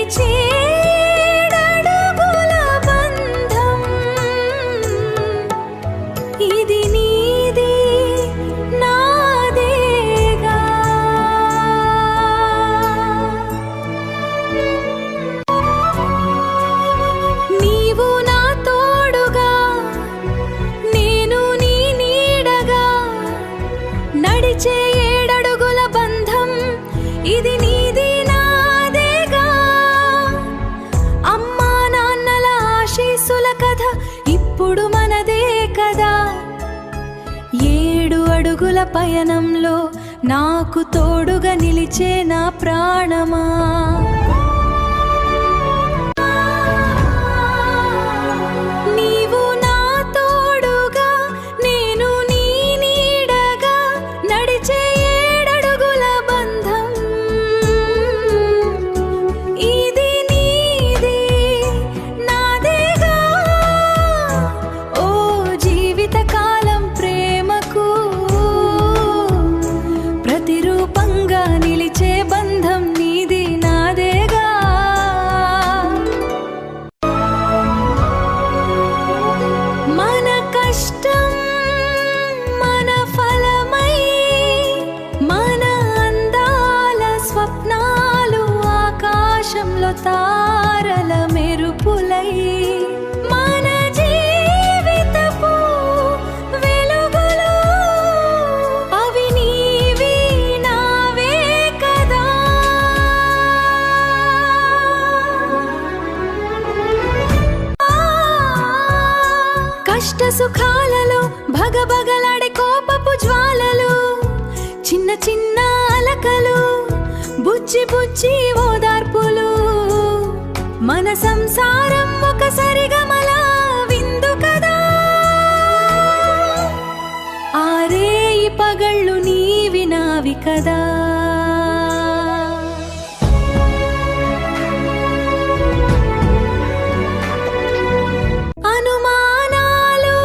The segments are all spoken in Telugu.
నడిచేడడుగుల బంధం ఇది నీది నాదేగా. నీవు నా తోడుగా నేను నీ నీడగా నడిచే ఏడడుగుల బంధం ఇది నీది నాదేగా. అమ్మా నాన్నల ఆశీస్సుల కథ ఇప్పుడు మనదే కదా. 7 అడుగుల పయనంలో నాకు తోడుగా నిలిచే నా ప్రాణమా. నీవు నా తోడుగా నేను నీ నీడగా నడిచే ఏడడుగుల బంధం ఇది నీది నాదేగా. ఓ జీవితకాలం ప్రేమకు ప్రతిరూపంగా నిలిచే బంధం నీది నాదేగా. మన కష్టం మన ఫలమై మన అందాల స్వప్నాలు ఆకాశంలో తారల మెరుపులై మన జీవితపు వెలుగులు అవి నీవి నావే కదా. కష్ట సుఖాలలో భగభగలాడే కోపపు జ్వాలలు చిన్న చిన్న అలకలు బుజ్జి బుజ్జి ఓదార్పులు మన సంసారం ఒక సరిగమల విందు కదా. ఆరేయి పగళ్ళు నీవి నావి కదా. అనుమానాలు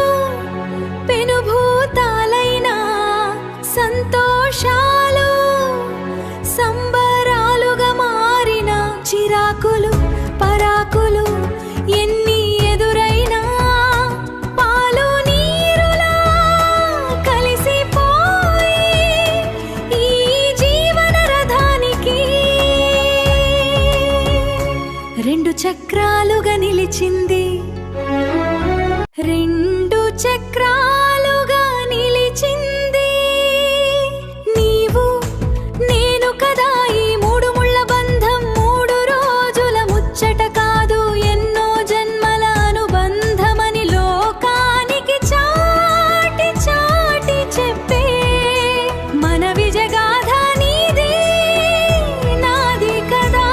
పెనుభూతాలైనా సంతోషాలు సంబరాలుగా మారిన చిరాకులు పరాకులు ఎన్ని ఎదురైనా పాలు నీరులా కలిసిపోయి ఈ జీవన రథానికి 2 చక్రాలుగా నిలిచింది. 2 చక్రాలుగా నిలిచింది నీవు నేను కదా. ఈ 3 ముళ్ళ బంధం 3 రోజుల ముచ్చట కాదు ఎన్నో జన్మల అనుబంధమని లోకానికి చాటి చాటి చెప్పే మన విజయగాథ నీది నాది కదా.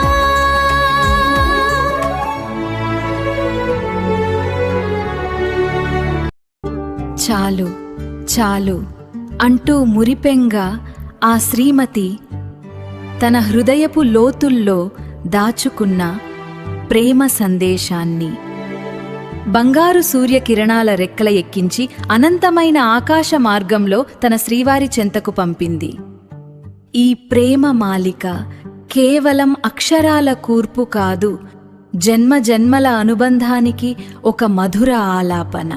చాలు చాలు అంటూ మురిపెంగా ఆ శ్రీమతి తన హృదయపు లోతుల్లో దాచుకున్న ప్రేమ సందేశాన్ని బంగారు సూర్యకిరణాల రెక్కల ఎక్కించి అనంతమైన ఆకాశ మార్గంలో తన శ్రీవారి చెంతకు పంపింది. ఈ ప్రేమ మాలిక కేవలం అక్షరాల కూర్పు కాదు, జన్మ జన్మల అనుబంధానికి ఒక మధుర ఆలాపన.